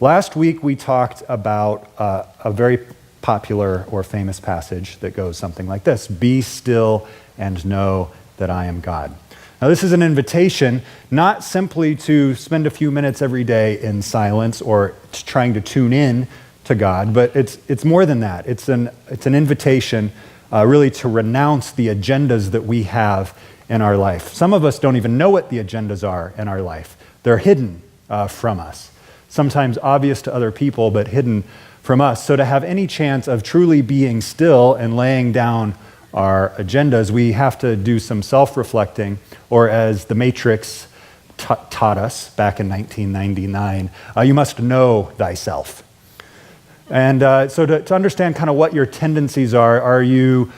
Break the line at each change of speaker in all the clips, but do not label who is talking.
Last week we talked about a very popular or famous passage that goes something like this: "Be still and know that I am God." Now, this is an invitation not simply to spend a few minutes every day in silence or trying to tune in to God, but it's more than that. It's an invitation really to renounce the agendas that we have in our life. Some of us don't even know what the agendas are in our life. They're hidden from us, sometimes obvious to other people, but hidden from us. So to have any chance of truly being still and laying down our agendas, we have to do some self-reflecting, or as The Matrix taught us back in 1999, you must know thyself. And so to understand kind of what your tendencies are you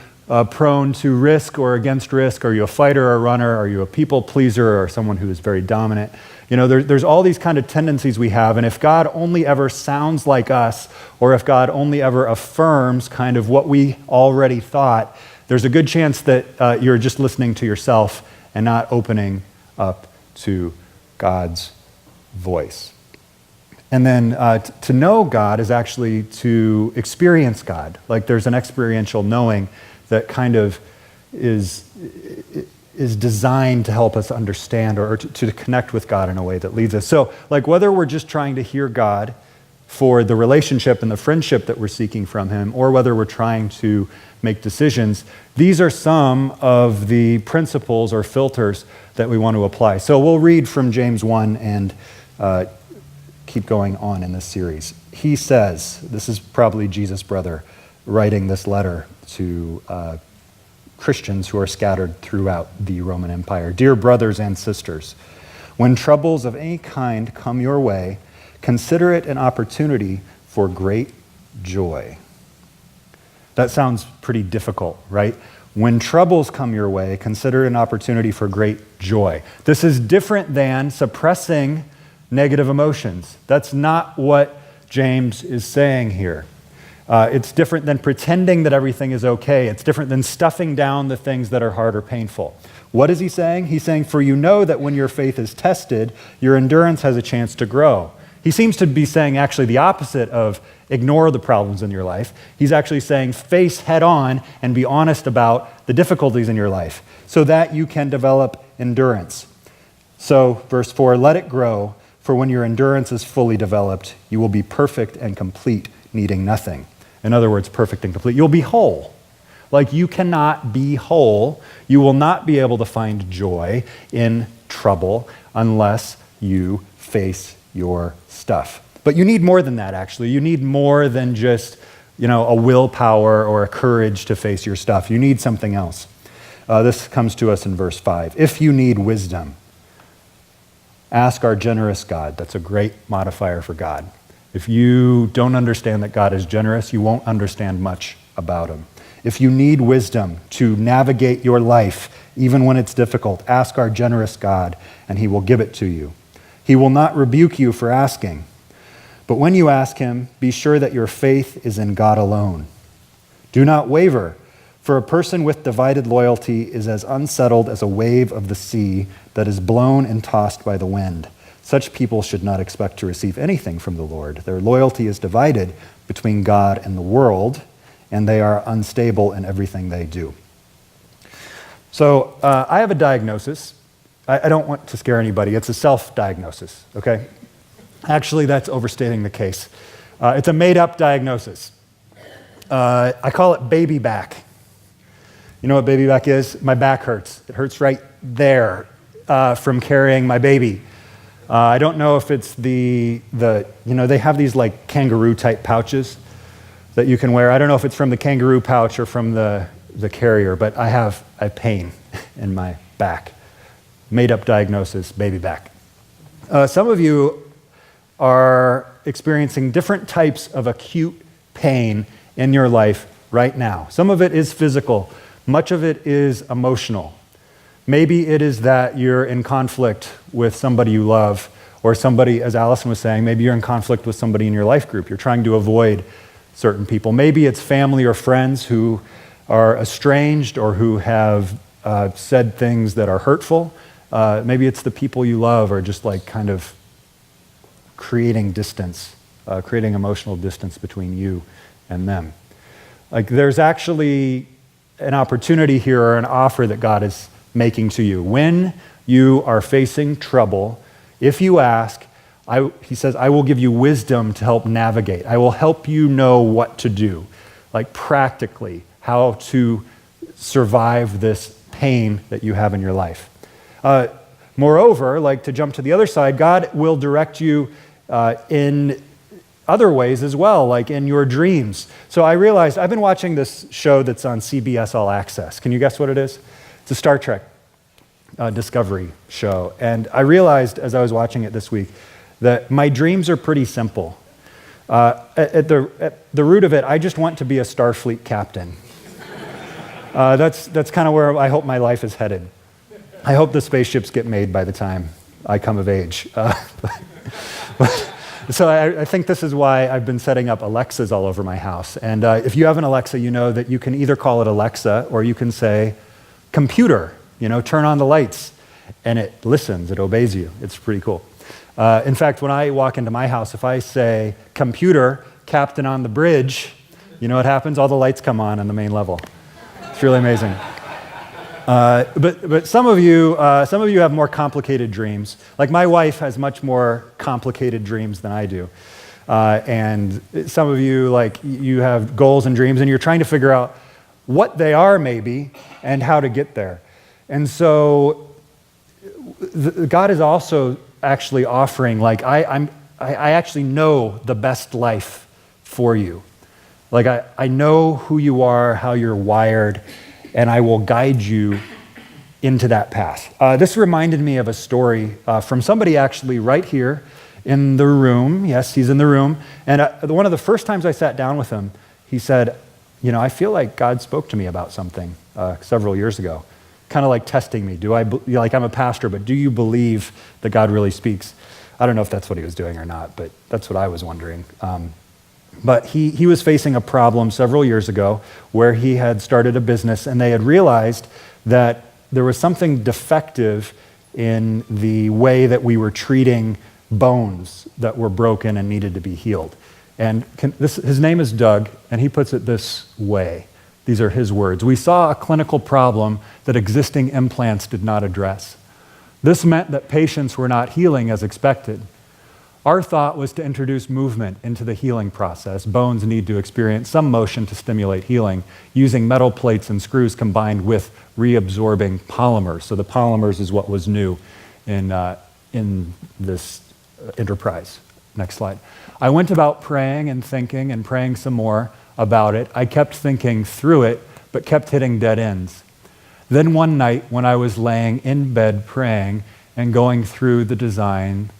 prone to risk or against risk? Are you a fighter or a runner? Are you a people pleaser or someone who is very dominant? You know, there's all these kind of tendencies we have, and if God only ever sounds like us, or if God only ever affirms kind of what we already thought, there's a good chance that you're just listening to yourself and not opening up to God's voice. And then to know God is actually to experience God. Like there's an experiential knowing that kind of is designed to help us understand or to connect with God in a way that leads us. So like whether we're just trying to hear God for the relationship and the friendship that we're seeking from Him, or whether we're trying to make decisions, these are some of the principles or filters that we want to apply. So we'll read from James 1 and keep going on in this series. He says, this is probably Jesus' brother writing this letter to Christians who are scattered throughout the Roman Empire. "Dear brothers and sisters, when troubles of any kind come your way, consider it an opportunity for great joy." That sounds pretty difficult, right? When troubles come your way, consider it an opportunity for great joy. This is different than suppressing negative emotions. That's not what James is saying here. It's different than pretending that everything is okay. It's different than stuffing down the things that are hard or painful. What is he saying? He's saying, for you know that when your faith is tested, your endurance has a chance to grow. He seems to be saying actually the opposite of ignore the problems in your life. He's actually saying face head on and be honest about the difficulties in your life so that you can develop endurance. So, verse 4, let it grow, for when your endurance is fully developed, you will be perfect and complete, needing nothing. In other words, perfect and complete. You'll be whole. Like you cannot be whole. You will not be able to find joy in trouble unless you face your stuff. But you need more than that, actually. You need more than just, a willpower or a courage to face your stuff. You need something else. This comes to us in verse 5. If you need wisdom, ask our generous God. That's a great modifier for God. If you don't understand that God is generous, you won't understand much about Him. If you need wisdom to navigate your life, even when it's difficult, ask our generous God, and He will give it to you. He will not rebuke you for asking. But when you ask Him, be sure that your faith is in God alone. Do not waver, for a person with divided loyalty is as unsettled as a wave of the sea that is blown and tossed by the wind. Such people should not expect to receive anything from the Lord. Their loyalty is divided between God and the world, and they are unstable in everything they do. So I have a diagnosis. I don't want to scare anybody. It's a self-diagnosis, okay? Actually, that's overstating the case. It's a made-up diagnosis. I call it baby back. You know what baby back is? My back hurts. It hurts right there from carrying my baby. I don't know if it's they have these like kangaroo type pouches that you can wear. I don't know if it's from the kangaroo pouch or from the carrier, but I have a pain in my back. Made up diagnosis, baby back. Some of you are experiencing different types of acute pain in your life right now. Some of it is physical. Much of it is emotional. Maybe it is that you're in conflict with somebody you love, or somebody, as Allison was saying, maybe you're in conflict with somebody in your life group. You're trying to avoid certain people. Maybe it's family or friends who are estranged or who have said things that are hurtful. Maybe it's the people you love are just like kind of creating distance creating emotional distance between you and them. Like there's actually an opportunity here or an offer that God is making to you. When you are facing trouble, if you ask, he says, I will give you wisdom to help navigate. I will help you know what to do, like practically, how to survive this pain that you have in your life. Moreover, like to jump to the other side, God will direct you in other ways as well, like in your dreams. So I realized I've been watching this show that's on CBS All Access. Can you guess what it is? It's a Star Trek Discovery show. And I realized as I was watching it this week that my dreams are pretty simple. At the root of it, I just want to be a Starfleet captain. That's kind of where I hope my life is headed. I hope the spaceships get made by the time I come of age. So I think this is why I've been setting up Alexas all over my house. And if you have an Alexa, you know that you can either call it Alexa or you can say, computer, turn on the lights. And it listens, it obeys you. It's pretty cool. In fact, when I walk into my house, if I say, computer, captain on the bridge, you know what happens? All the lights come on the main level. It's really amazing. But some of you have more complicated dreams. Like my wife has much more complicated dreams than I do. And some of you, like you have goals and dreams and you're trying to figure out what they are maybe and how to get there. And so God is also actually offering, like I actually know the best life for you. Like I know who you are, how you're wired, and I will guide you into that path. This reminded me of a story from somebody actually right here in the room. Yes, he's in the room. And one of the first times I sat down with him, he said, I feel like God spoke to me about something several years ago, kind of like testing me. I'm a pastor, but do you believe that God really speaks? I don't know if that's what he was doing or not, but that's what I was wondering. But he was facing a problem several years ago where he had started a business and they had realized that there was something defective in the way that we were treating bones that were broken and needed to be healed. And his name is Doug, and he puts it this way. These are his words. We saw a clinical problem that existing implants did not address. This meant that patients were not healing as expected. Our thought was to introduce movement into the healing process. Bones need to experience some motion to stimulate healing, using metal plates and screws combined with reabsorbing polymers. So the polymers is what was new in this enterprise. Next slide. I went about praying and thinking and praying some more about it. I kept thinking through it, but kept hitting dead ends. Then one night when I was laying in bed praying and going through the design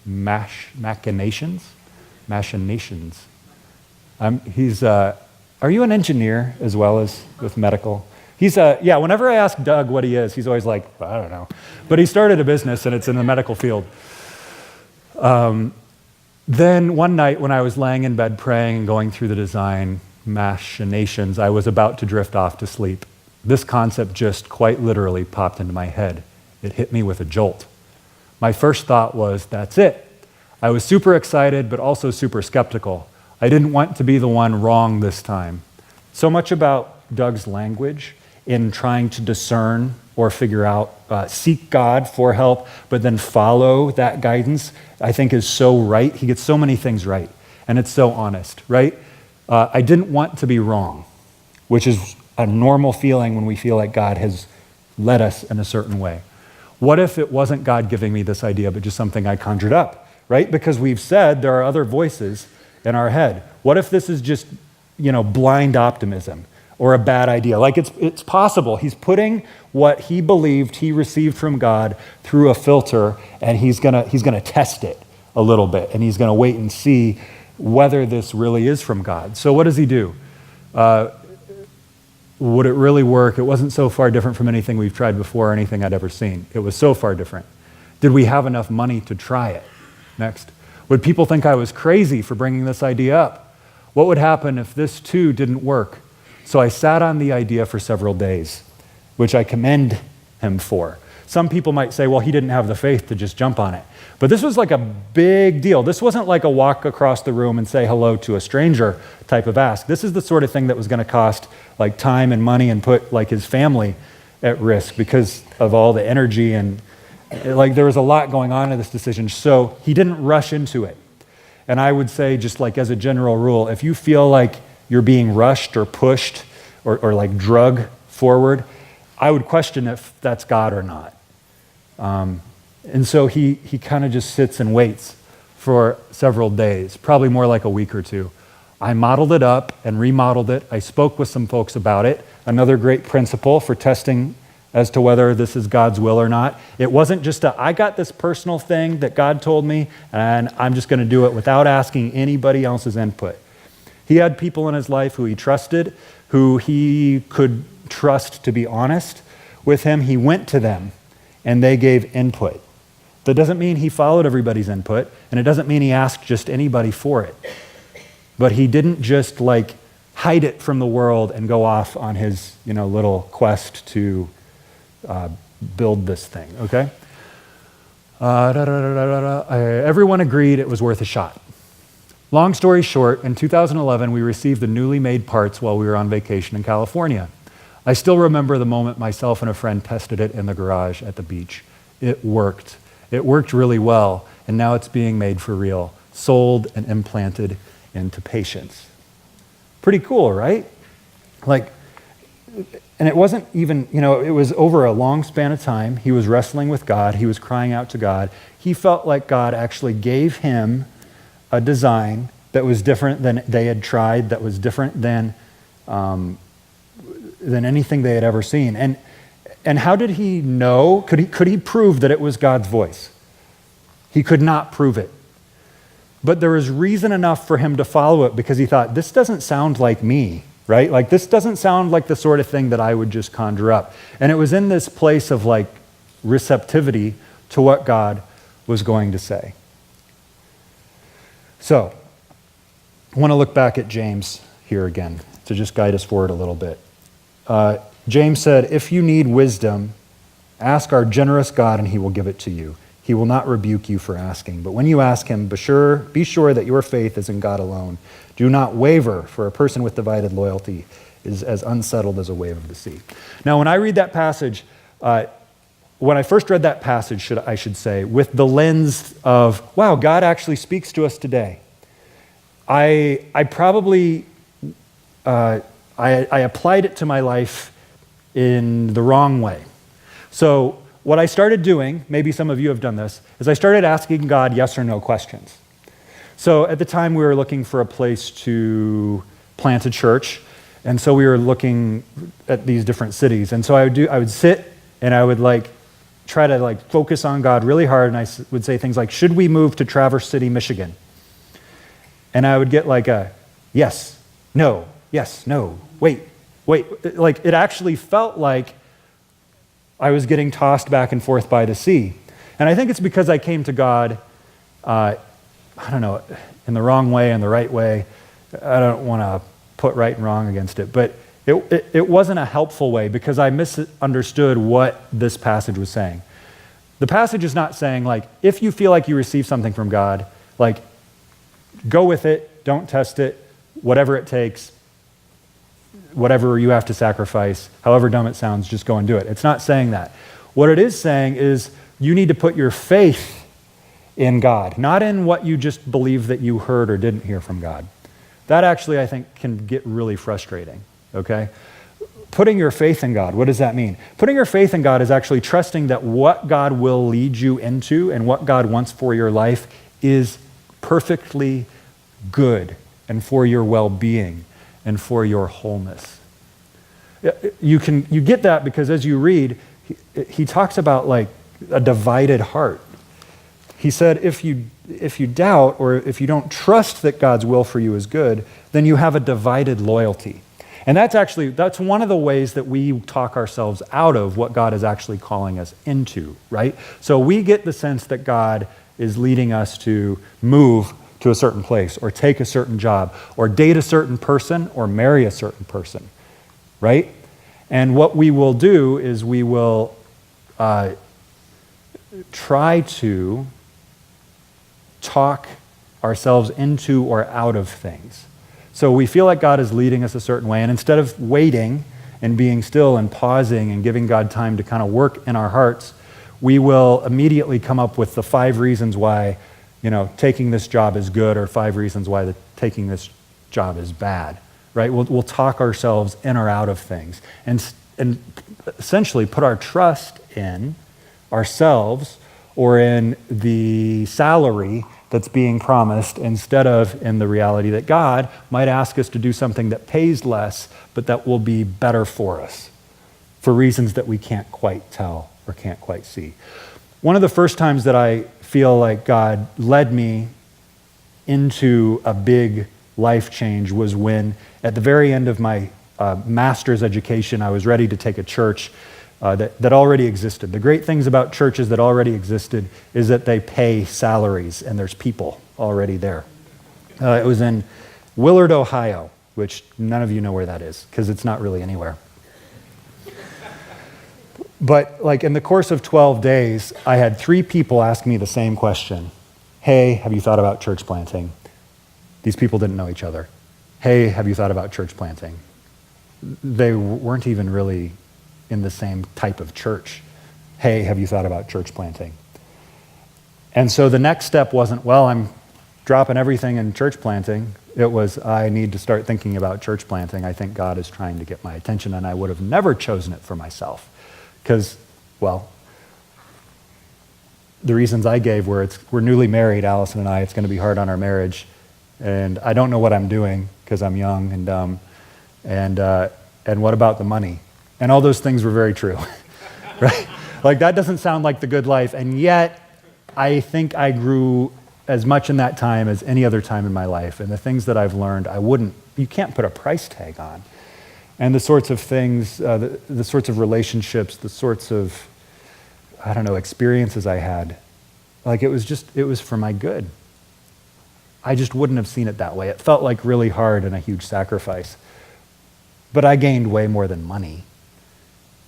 machinations. Are you an engineer as well as with medical? Whenever I ask Doug what he is, he's always like, I don't know. But he started a business and it's in the medical field. Then one night when I was laying in bed praying and going through the design machinations, I was about to drift off to sleep. This concept just quite literally popped into my head. It hit me with a jolt. My first thought was, that's it. I was super excited, but also super skeptical. I didn't want to be the one wrong this time. So much about Doug's language in trying to discern or figure out, seek God for help, but then follow that guidance, I think is so right. He gets so many things right, and it's so honest, right? I didn't want to be wrong, which is a normal feeling when we feel like God has led us in a certain way. What if it wasn't God giving me this idea, but just something I conjured up, right? Because we've said there are other voices in our head. What if this is just, blind optimism or a bad idea? Like it's possible. He's putting what he believed he received from God through a filter, and he's gonna test it a little bit, and he's gonna wait and see whether this really is from God. So what does he do? Would it really work? It wasn't so far different from anything we've tried before or anything I'd ever seen. It was so far different. Did we have enough money to try it? Next. Would people think I was crazy for bringing this idea up? What would happen if this too didn't work? So I sat on the idea for several days, which I commend him for. Some people might say, well, he didn't have the faith to just jump on it. But this was like a big deal. This wasn't like a walk across the room and say hello to a stranger type of ask. This is the sort of thing that was going to cost like time and money and put like his family at risk because of all the energy and like there was a lot going on in this decision. So he didn't rush into it. And I would say, just like as a general rule, if you feel like you're being rushed or pushed or like drug forward, I would question if that's God or not. And so he kind of just sits and waits for several days, probably more like a week or two. I modeled it up and remodeled it. I spoke with some folks about it. Another great principle for testing as to whether this is God's will or not. It wasn't just I got this personal thing that God told me, and I'm just going to do it without asking anybody else's input. He had people in his life who he trusted, who he could trust to be honest with him. He went to them, and they gave input. That doesn't mean he followed everybody's input, and it doesn't mean he asked just anybody for it. But he didn't just like hide it from the world and go off on his little quest to build this thing, okay? Everyone agreed it was worth a shot. Long story short, in 2011, we received the newly made parts while we were on vacation in California. I still remember the moment myself and a friend tested it in the garage at the beach. It worked. It worked really well, and now it's being made for real, sold and implanted into patients. Pretty cool, right? Like, and it wasn't even, it was over a long span of time. He was wrestling with God. He was crying out to God. He felt like God actually gave him a design that was different than they had tried, that was different than anything they had ever seen. And how did he know? Could he prove that it was God's voice? He could not prove it. But there was reason enough for him to follow it because he thought, this doesn't sound like me, right? Like this doesn't sound like the sort of thing that I would just conjure up. And it was in this place of like receptivity to what God was going to say. So, I want to look back at James here again to just guide us forward a little bit. James said, if you need wisdom, ask our generous God and he will give it to you. He will not rebuke you for asking. But when you ask him, be sure that your faith is in God alone. Do not waver, for a person with divided loyalty is as unsettled as a wave of the sea. Now, when I read that passage, when I first read that passage, I should say, with the lens of, wow, God actually speaks to us today, I probably I applied it to my life in the wrong way. So what I started doing, maybe some of you have done this, is I started asking God yes or no questions. So at the time we were looking for a place to plant a church, and so we were looking at these different cities. And so I would sit and I would try to focus on God really hard, and I would say things like, should we move to Traverse City, Michigan? And I would get a yes, no, wait. It actually felt like I was getting tossed back and forth by the sea. And I think it's because I came to God, I don't know, in the wrong way and the right way. I don't want to put right and wrong against it, but it wasn't a helpful way because I misunderstood what this passage was saying. The passage is not saying, if you feel like you receive something from God, go with it, don't test it, whatever it takes, whatever you have to sacrifice, however dumb it sounds, just go and do it. It's not saying that. What it is saying is you need to put your faith in God, not in what you just believe that you heard or didn't hear from God. That actually, I think, can get really frustrating, okay? Putting your faith in God, what does that mean? Putting your faith in God is actually trusting that what God will lead you into and what God wants for your life is perfectly good and for your well-being and for your wholeness. You get that because as you read, he talks about a divided heart. He said, if you doubt or if you don't trust that God's will for you is good, then you have a divided loyalty. And that's one of the ways that we talk ourselves out of what God is actually calling us into, right? So we get the sense that God is leading us to move to a certain place or take a certain job or date a certain person or marry a certain person, right? And what we will do is we will try to talk ourselves into or out of things. So we feel like God is leading us a certain way, and instead of waiting and being still and pausing and giving God time to kind of work in our hearts, we will immediately come up with the 5 reasons why, taking this job is good, or 5 reasons why taking this job is bad, right? We'll talk ourselves in or out of things, and essentially put our trust in ourselves or in the salary that's being promised, instead of in the reality that God might ask us to do something that pays less, but that will be better for us for reasons that we can't quite tell or can't quite see. One of the first times that I feel like God led me into a big life change was when, at the very end of my master's education, I was ready to take a church that already existed. The great things about churches that already existed is that they pay salaries and there's people already there. It was in Willard, Ohio, which none of you know where that is because it's not really anywhere. But in the course of 12 days, I had 3 people ask me the same question. Hey, have you thought about church planting? These people didn't know each other. Hey, have you thought about church planting? They weren't even really in the same type of church. Hey, have you thought about church planting? And so the next step wasn't, well, I'm dropping everything in church planting. It was, I need to start thinking about church planting. I think God is trying to get my attention, and I would have never chosen it for myself. Because, well, the reasons I gave were we're newly married, Allison and I. It's going to be hard on our marriage. And I don't know what I'm doing because I'm young and dumb. And what about the money? And all those things were very true, right? That doesn't sound like the good life. And yet, I think I grew as much in that time as any other time in my life. And the things that I've learned, you can't put a price tag on. And the sorts of things, the sorts of relationships, the sorts of, experiences I had, it was for my good. I just wouldn't have seen it that way. It felt like really hard and a huge sacrifice. But I gained way more than money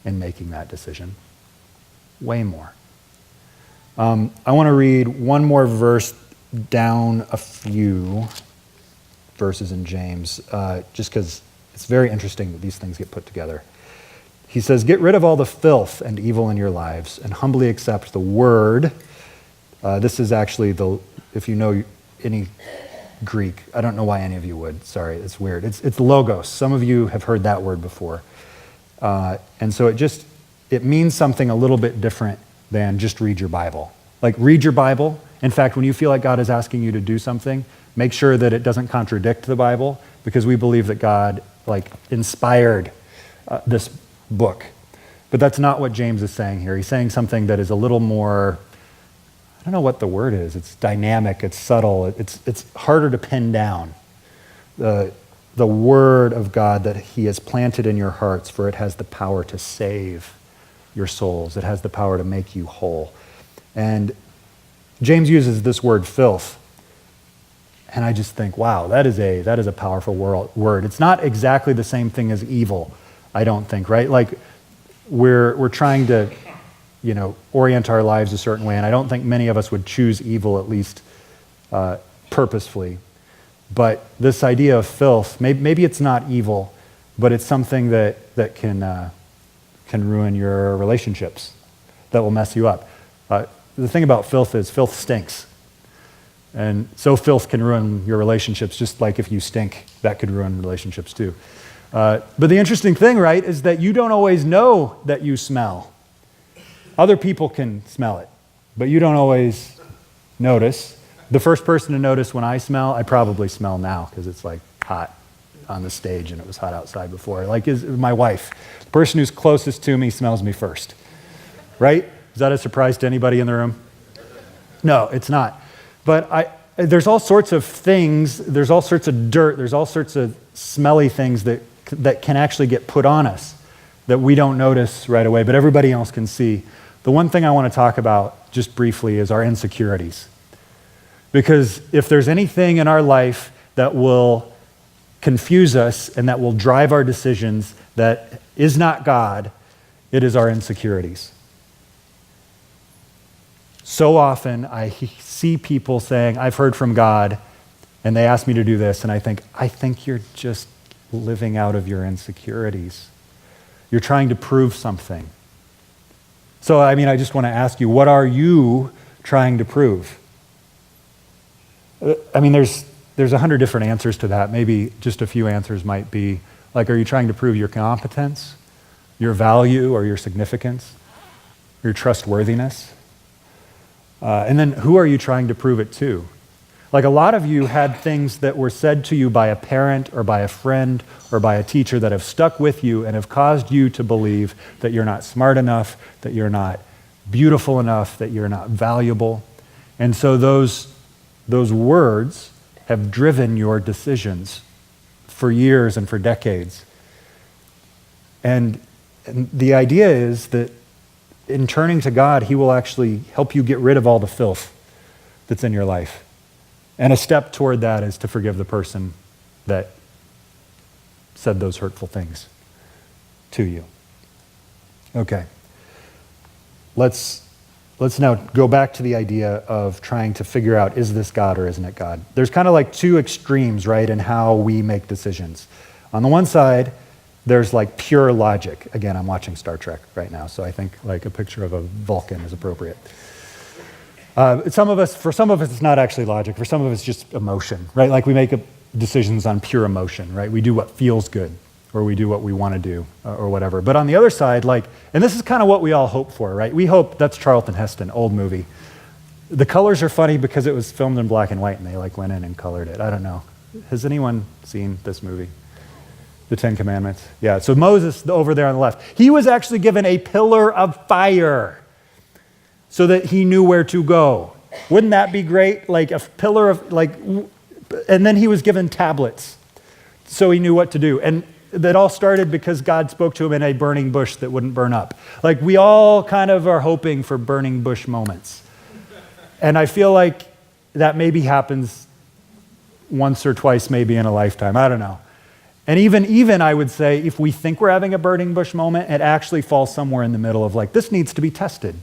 in making that decision. Way more. I want to read one more verse down a few verses in James, just because it's very interesting that these things get put together. He says, get rid of all the filth and evil in your lives and humbly accept the word. This is actually if you know any Greek, I don't know why any of you would, sorry, it's weird. It's logos. Some of you have heard that word before. And so it means something a little bit different than just read your Bible. Read your Bible. In fact, when you feel like God is asking you to do something, make sure that it doesn't contradict the Bible, because we believe that God inspired this book. But that's not what James is saying here. He's saying something that is a little more, I don't know what the word is. It's dynamic, it's subtle, it's harder to pin down. The word of God that he has planted in your hearts, for it has the power to save your souls. It has the power to make you whole. And James uses this word filth. And I just think, wow, that is a powerful word. It's not exactly the same thing as evil, I don't think, right? We're trying to, orient our lives a certain way, and I don't think many of us would choose evil, at least purposefully. But this idea of filth, maybe it's not evil, but it's something that can ruin your relationships, that will mess you up. The thing about filth is filth stinks. And so filth can ruin your relationships, just like if you stink, that could ruin relationships too. But the interesting thing, right, is that you don't always know that you smell. Other people can smell it, but you don't always notice. The first person to notice when I smell, I probably smell now because it's hot on the stage and it was hot outside before. Is my wife. The person who's closest to me smells me first, right? Is that a surprise to anybody in the room? No, it's not. But there's all sorts of things, there's all sorts of dirt, there's all sorts of smelly things that can actually get put on us that we don't notice right away, but everybody else can see. The one thing I want to talk about just briefly is our insecurities. Because if there's anything in our life that will confuse us and that will drive our decisions that is not God, it is our insecurities. So often I see people saying, I've heard from God, and they ask me to do this, and I think you're just living out of your insecurities. You're trying to prove something. So, I just want to ask you, what are you trying to prove? There's 100 different answers to that. Maybe just a few answers might be, like, are you trying to prove your competence, your value, or your significance, your trustworthiness? And then who are you trying to prove it to? Like, a lot of you had things that were said to you by a parent or by a friend or by a teacher that have stuck with you and have caused you to believe that you're not smart enough, that you're not beautiful enough, that you're not valuable. And so those words have driven your decisions for years and for decades. And the idea is that in turning to God, he will actually help you get rid of all the filth that's in your life. And a step toward that is to forgive the person that said those hurtful things to you. Okay. Let's now go back to the idea of trying to figure out, is this God or isn't it God? There's kind of like two extremes, right, in how we make decisions. On the one side, there's like pure logic. Again, I'm watching Star Trek right now, so I think like a picture of a Vulcan is appropriate. For some of us, it's not actually logic. For some of us, it's just emotion, right? Like we make decisions on pure emotion, right? We do what feels good, or we do what we want to do, or whatever. But on the other side, and this is kind of what we all hope for, right? We hope, that's Charlton Heston, old movie. The colors are funny because it was filmed in black and white, and they went in and colored it. I don't know. Has anyone seen this movie? The Ten Commandments. Yeah, so Moses over there on the left, he was actually given a pillar of fire so that he knew where to go. Wouldn't that be great? Like a pillar of, and then he was given tablets so he knew what to do. And that all started because God spoke to him in a burning bush that wouldn't burn up. Like we all kind of are hoping for burning bush moments. And I feel like that maybe happens once or twice maybe in a lifetime. I don't know. And even I would say, if we think we're having a burning bush moment, it actually falls somewhere in the middle of this needs to be tested.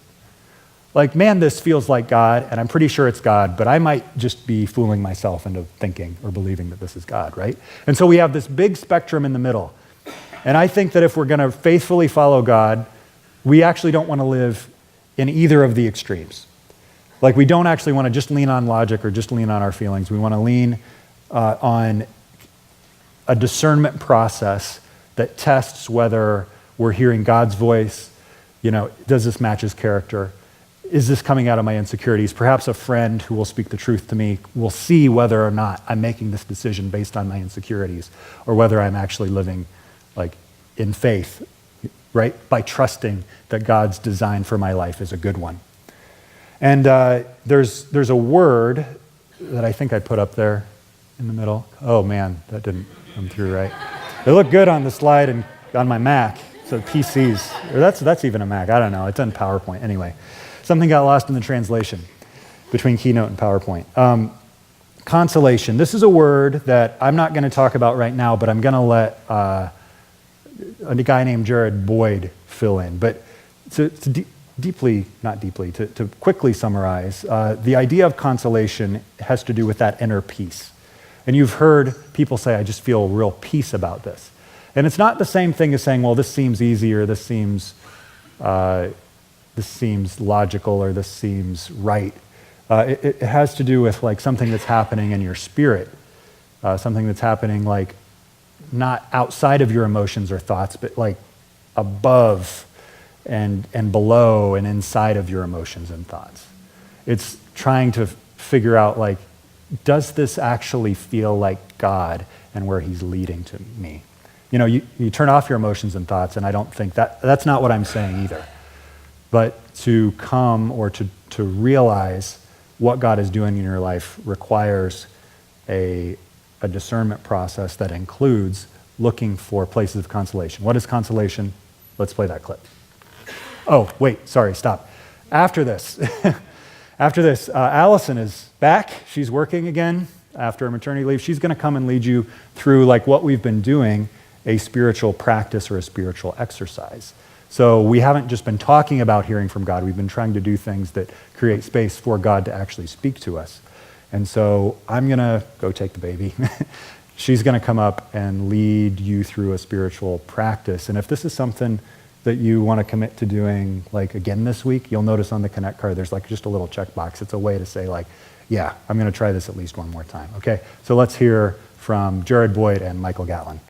Like, man, this feels like God, and I'm pretty sure it's God, but I might just be fooling myself into thinking or believing that this is God, right? And so we have this big spectrum in the middle. And I think that if we're going to faithfully follow God, we actually don't want to live in either of the extremes. Like, we don't actually want to just lean on logic or just lean on our feelings. We want to lean on a discernment process that tests whether we're hearing God's voice. Does this match his character? Is this coming out of my insecurities? Perhaps a friend who will speak the truth to me will see whether or not I'm making this decision based on my insecurities, or whether I'm actually living in faith, right? By trusting that God's design for my life is a good one. And there's a word that I think I put up there in the middle. Oh man, that didn't come through right. It looked good on the slide and on my Mac, so PCs. Or that's even a Mac, I don't know. It's in PowerPoint. Anyway, something got lost in the translation between Keynote and PowerPoint. Consolation. This is a word that I'm not going to talk about right now, but I'm going to let a guy named Jared Boyd fill in. But to quickly summarize, the idea of consolation has to do with that inner peace. And you've heard people say, I just feel real peace about this. And it's not the same thing as saying, well, this seems easy, or this seems logical, or this seems right. It has to do with something that's happening in your spirit, something that's happening not outside of your emotions or thoughts, but above and below and inside of your emotions and thoughts. It's trying to figure out does this actually feel like God and where he's leading to me? You turn off your emotions and thoughts, and I don't think that's not what I'm saying either. But to come or to realize what God is doing in your life requires a discernment process that includes looking for places of consolation. What is consolation? Let's play that clip. Oh, wait, sorry, stop. After this, Allison is back. She's working again after a maternity leave. She's going to come and lead you through what we've been doing, a spiritual practice or a spiritual exercise So we haven't just been talking about hearing from God. We've been trying to do things that create space for God to actually speak to us. And so I'm going to go take the baby. She's going to come up and lead you through a spiritual practice. And if this is something that you want to commit to doing like again this week, you'll notice on the Connect card there's like just a little checkbox. It's a way to say like, yeah, I'm going to try this at least one more time. Okay, so let's hear from Jared Boyd and Michael Gatlin.